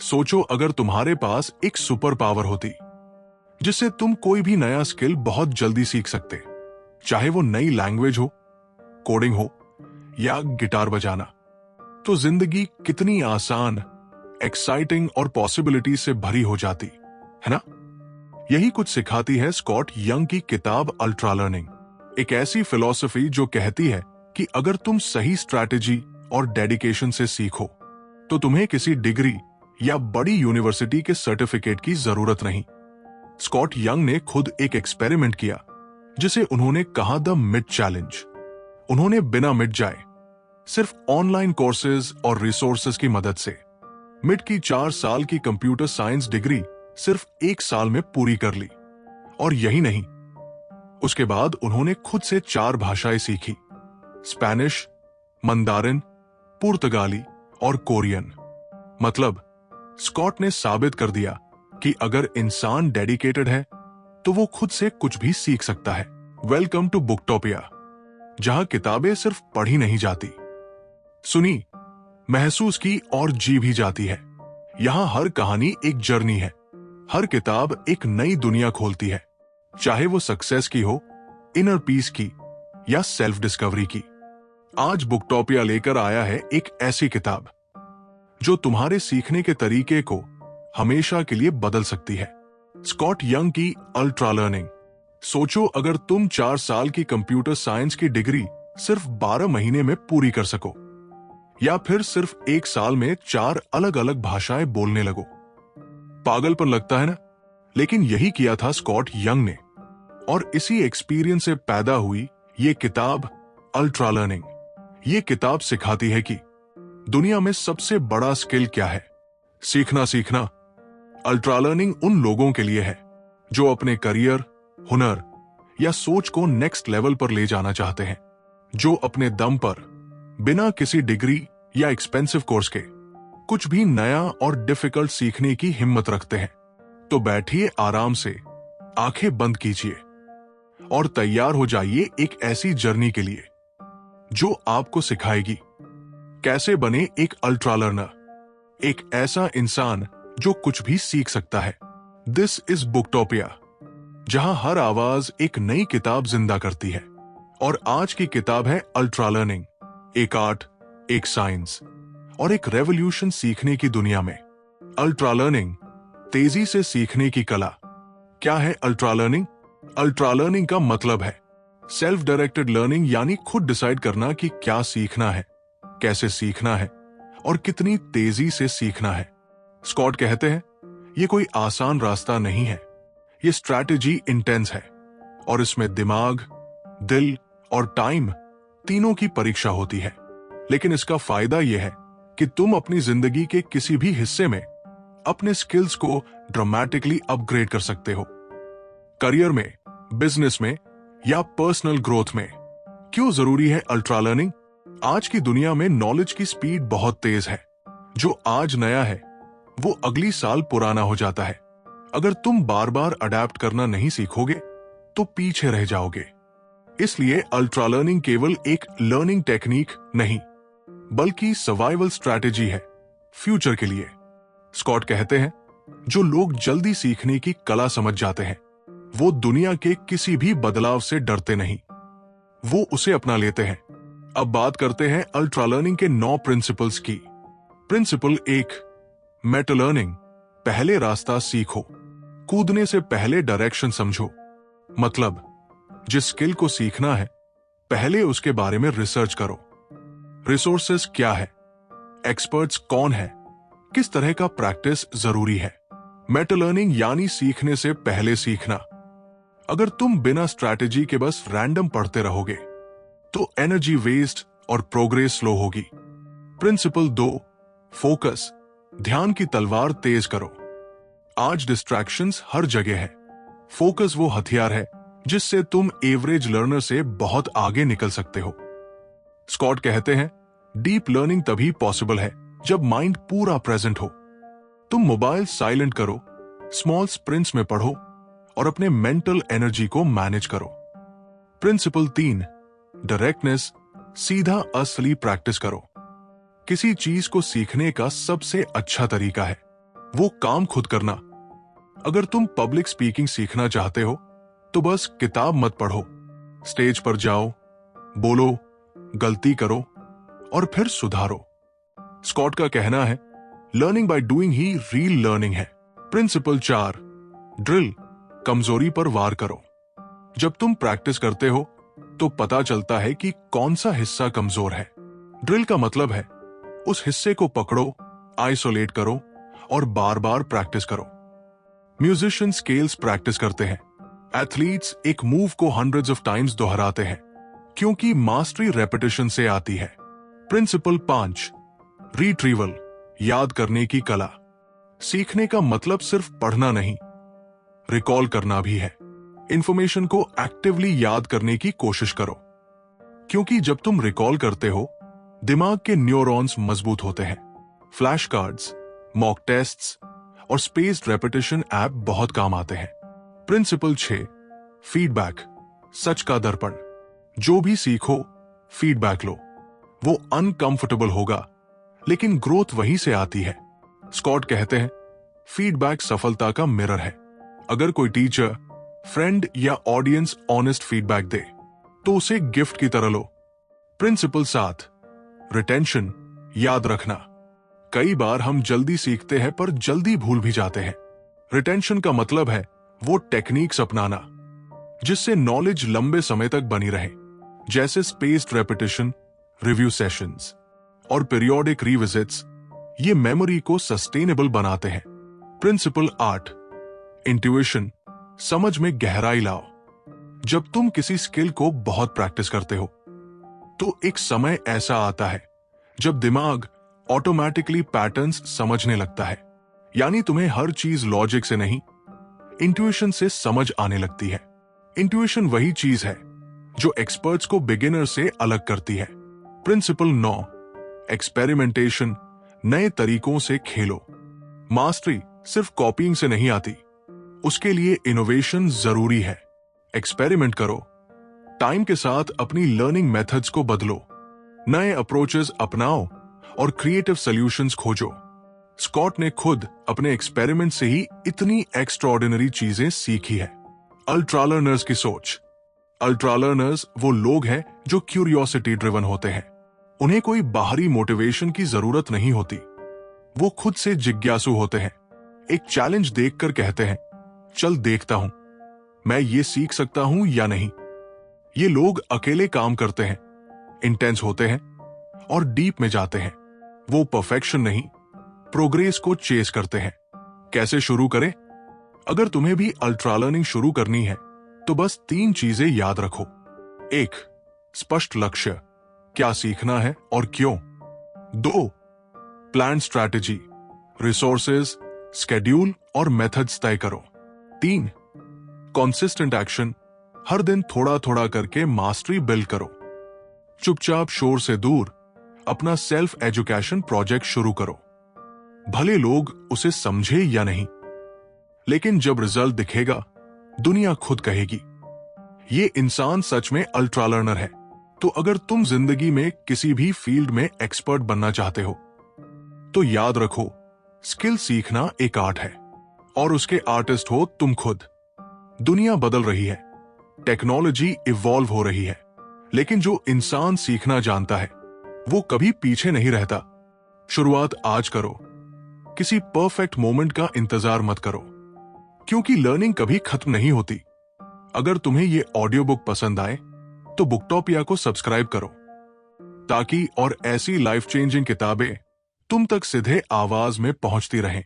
सोचो अगर तुम्हारे पास एक सुपर पावर होती जिससे तुम कोई भी नया स्किल बहुत जल्दी सीख सकते, चाहे वो नई लैंग्वेज हो, कोडिंग हो या गिटार बजाना, तो जिंदगी कितनी आसान, एक्साइटिंग और पॉसिबिलिटी से भरी हो जाती है ना। यही कुछ सिखाती है स्कॉट यंग की किताब अल्ट्रा लर्निंग, एक ऐसी फिलॉसफी जो कहती है कि अगर तुम सही स्ट्रैटेजी और डेडिकेशन से सीखो तो तुम्हें किसी डिग्री या बड़ी यूनिवर्सिटी के सर्टिफिकेट की जरूरत नहीं। स्कॉट यंग ने खुद एक एक्सपेरिमेंट किया जिसे उन्होंने कहा द मिड चैलेंज। उन्होंने बिना मिट जाए सिर्फ ऑनलाइन कोर्सेज और रिसोर्सेज की मदद से मिड की 4 साल की कंप्यूटर साइंस डिग्री सिर्फ 1 साल में पूरी कर ली। और यही नहीं, उसके बाद उन्होंने खुद से 4 भाषाएं सीखी, स्पेनिश, मंदारिन, पुर्तगाली और कोरियन। मतलब स्कॉट ने साबित कर दिया कि अगर इंसान डेडिकेटेड है तो वो खुद से कुछ भी सीख सकता है। वेलकम टू बुकटोपिया, जहां किताबें सिर्फ पढ़ी नहीं जाती, सुनी, महसूस की और जी भी जाती है। यहां हर कहानी एक जर्नी है, हर किताब एक नई दुनिया खोलती है, चाहे वो सक्सेस की हो, इनर पीस की या सेल्फ डिस्कवरी की। आज बुकटोपिया लेकर आया है एक ऐसी किताब जो तुम्हारे सीखने के तरीके को हमेशा के लिए बदल सकती है। स्कॉट यंग की अल्ट्रा लर्निंग। सोचो अगर तुम 4 साल की कंप्यूटर साइंस की डिग्री सिर्फ 12 महीने में पूरी कर सको, या फिर सिर्फ 1 साल में 4 अलग अलग भाषाएं बोलने लगो। पागलपन लगता है ना, लेकिन यही किया था स्कॉट यंग ने, और इसी एक्सपीरियंस से पैदा हुई ये किताब अल्ट्रा लर्निंग। ये किताब सिखाती है कि दुनिया में सबसे बड़ा स्किल क्या है, सीखना। अल्ट्रा लर्निंग उन लोगों के लिए है जो अपने करियर, हुनर या सोच को नेक्स्ट लेवल पर ले जाना चाहते हैं, जो अपने दम पर बिना किसी डिग्री या एक्सपेंसिव कोर्स के कुछ भी नया और डिफिकल्ट सीखने की हिम्मत रखते हैं। तो बैठिए आराम से, आंखें बंद कीजिए और तैयार हो जाइए एक ऐसी जर्नी के लिए जो आपको सिखाएगी कैसे बने एक अल्ट्रा लर्नर, एक ऐसा इंसान जो कुछ भी सीख सकता है। दिस इज बुकटोपिया, जहां हर आवाज एक नई किताब जिंदा करती है। और आज की किताब है अल्ट्रा लर्निंग, एक आर्ट, एक साइंस और एक रेवोल्यूशन सीखने की दुनिया में। अल्ट्रा लर्निंग, तेजी से सीखने की कला। क्या है अल्ट्रा लर्निंग? अल्ट्रा लर्निंग का मतलब है सेल्फ डायरेक्टेड लर्निंग, यानी खुद डिसाइड करना कि क्या सीखना है, कैसे सीखना है और कितनी तेजी से सीखना है। स्कॉट कहते हैं ये कोई आसान रास्ता नहीं है, ये स्ट्रैटेजी इंटेंस है और इसमें दिमाग, दिल और टाइम तीनों की परीक्षा होती है। लेकिन इसका फायदा यह है कि तुम अपनी जिंदगी के किसी भी हिस्से में अपने स्किल्स को ड्रामेटिकली अपग्रेड कर सकते हो। करियर में, बिजनेस में या पर्सनल ग्रोथ में। क्यों जरूरी है अल्ट्रा लर्निंग? आज की दुनिया में नॉलेज की स्पीड बहुत तेज है। जो आज नया है वो अगली साल पुराना हो जाता है। अगर तुम बार बार अडेप्ट करना नहीं सीखोगे तो पीछे रह जाओगे। इसलिए अल्ट्रा लर्निंग केवल एक लर्निंग टेक्निक नहीं, बल्कि सर्वाइवल स्ट्रैटेजी है फ्यूचर के लिए। स्कॉट कहते हैं जो लोग जल्दी सीखने की कला समझ जाते हैं वो दुनिया के किसी भी बदलाव से डरते नहीं, वो उसे अपना लेते हैं। अब बात करते हैं अल्ट्रा लर्निंग के 9 प्रिंसिपल्स की। Principle 1, meta learning. पहले रास्ता सीखो, कूदने से पहले डायरेक्शन समझो। मतलब जिस स्किल को सीखना है पहले उसके बारे में रिसर्च करो। रिसोर्सेस क्या है, एक्सपर्ट्स कौन है, किस तरह का प्रैक्टिस जरूरी है। मेटा लर्निंग यानी सीखने से पहले सीखना। अगर तुम बिना स्ट्रैटेजी के बस रैंडम पढ़ते रहोगे तो एनर्जी वेस्ट और प्रोग्रेस स्लो होगी। Principle 2, focus. ध्यान की तलवार तेज करो। आज डिस्ट्रैक्शंस हर जगह है। फोकस वो हथियार है जिससे तुम एवरेज लर्नर से बहुत आगे निकल सकते हो। स्कॉट कहते हैं डीप लर्निंग तभी पॉसिबल है जब माइंड पूरा प्रेजेंट हो। तुम मोबाइल साइलेंट करो, स्मॉल स्प्रिंट्स में पढ़ो और अपने मेंटल एनर्जी को मैनेज करो। Principle 3, directness. सीधा असली प्रैक्टिस करो। किसी चीज को सीखने का सबसे अच्छा तरीका है वो काम खुद करना। अगर तुम पब्लिक स्पीकिंग सीखना चाहते हो तो बस किताब मत पढ़ो, स्टेज पर जाओ, बोलो, गलती करो और फिर सुधारो। स्कॉट का कहना है, learning by doing he real learning है। प्रिंसिपल 4, ड्रिल, कमजोरी पर वार करो। जब तुम प्रैक्टिस करते हो तो पता चलता है कि कौन सा हिस्सा कमजोर है। ड्रिल का मतलब है उस हिस्से को पकड़ो, आइसोलेट करो और बार बार प्रैक्टिस करो। म्यूजिशियन स्केल्स प्रैक्टिस करते हैं, एथलीट्स एक मूव को हंड्रेड्स ऑफ टाइम्स दोहराते हैं क्योंकि मास्टरी रेपिटेशन से आती है। प्रिंसिपल 5, रिट्रीवल, याद करने की कला। सीखने का मतलब सिर्फ पढ़ना नहीं, रिकॉल करना भी है। इंफॉर्मेशन को एक्टिवली याद करने की कोशिश करो, क्योंकि जब तुम रिकॉल करते हो दिमाग के न्यूरॉन्स मजबूत होते हैं। फ्लैश कार्ड्स, मॉक टेस्ट्स और स्पेस्ड रेपिटेशन ऐप बहुत काम आते हैं। प्रिंसिपल 6, फीडबैक, सच का दर्पण। जो भी सीखो फीडबैक लो। वो अनकंफर्टेबल होगा लेकिन ग्रोथ वहीं से आती है। स्कॉट कहते हैं, फीडबैक सफलता का मिरर है। अगर कोई टीचर, फ्रेंड या ऑडियंस ऑनेस्ट फीडबैक दे तो उसे गिफ्ट की तरह लो। प्रिंसिपल 7, रिटेंशन, याद रखना। कई बार हम जल्दी सीखते हैं पर जल्दी भूल भी जाते हैं। रिटेंशन का मतलब है वो टेक्निक्स अपनाना जिससे नॉलेज लंबे समय तक बनी रहे, जैसे स्पेस्ड रेपिटेशन, रिव्यू सेशंस और पीरियोडिक रिविजिट्स। ये मेमोरी को सस्टेनेबल बनाते हैं। प्रिंसिपल 8, इंट्यूशन, समझ में गहराई लाओ। जब तुम किसी स्किल को बहुत प्रैक्टिस करते हो तो एक समय ऐसा आता है जब दिमाग ऑटोमेटिकली पैटर्न्स समझने लगता है। यानी तुम्हें हर चीज लॉजिक से नहीं, इंट्यूशन से समझ आने लगती है। इंट्यूशन वही चीज है जो एक्सपर्ट्स को बिगिनर से अलग करती है। प्रिंसिपल 9, एक्सपेरिमेंटेशन, नए तरीकों से खेलो। मास्टरी सिर्फ कॉपिंग से नहीं आती, उसके लिए इनोवेशन जरूरी है। एक्सपेरिमेंट करो, टाइम के साथ अपनी लर्निंग मेथड्स को बदलो, नए अप्रोचेस अपनाओ और क्रिएटिव सॉल्यूशंस खोजो। स्कॉट ने खुद अपने एक्सपेरिमेंट से ही इतनी एक्स्ट्राऑर्डिनरी चीजें सीखी है। अल्ट्रा लर्नर्स की सोच। अल्ट्रा लर्नर्स वो लोग हैं जो क्यूरियोसिटी ड्रिवन होते हैं। उन्हें कोई बाहरी मोटिवेशन की जरूरत नहीं होती। वो खुद से जिज्ञासु होते हैं। एक चैलेंज देखकर कहते हैं, चल देखता हूं मैं ये सीख सकता हूं या नहीं। ये लोग अकेले काम करते हैं, इंटेंस होते हैं और डीप में जाते हैं। वो परफेक्शन नहीं, प्रोग्रेस को चेस करते हैं। कैसे शुरू करें? अगर तुम्हें भी अल्ट्रा लर्निंग शुरू करनी है तो बस 3 चीजें याद रखो। 1, स्पष्ट लक्ष्य, क्या सीखना है और क्यों। 2, प्लान स्ट्रैटेजी, रिसोर्सेज, स्केड्यूल और मेथड्स तय करो। 3, कंसिस्टेंट एक्शन, हर दिन थोड़ा थोड़ा करके मास्टरी बिल्ड करो। चुपचाप शोर से दूर अपना सेल्फ एजुकेशन प्रोजेक्ट शुरू करो, भले लोग उसे समझे या नहीं, लेकिन जब रिजल्ट दिखेगा दुनिया खुद कहेगी ये इंसान सच में अल्ट्रा लर्नर है। तो अगर तुम जिंदगी में किसी भी फील्ड में एक्सपर्ट बनना चाहते हो तो याद रखो, स्किल सीखना एक आर्ट है और उसके आर्टिस्ट हो तुम खुद। दुनिया बदल रही है, टेक्नोलॉजी इवॉल्व हो रही है, लेकिन जो इंसान सीखना जानता है वो कभी पीछे नहीं रहता। शुरुआत आज करो, किसी परफेक्ट मोमेंट का इंतजार मत करो, क्योंकि लर्निंग कभी खत्म नहीं होती। अगर तुम्हें ये ऑडियो बुक पसंद आए तो बुकटॉपिया को सब्सक्राइब करो ताकि और ऐसी लाइफ चेंजिंग किताबें तुम तक सीधे आवाज में पहुंचती रहें।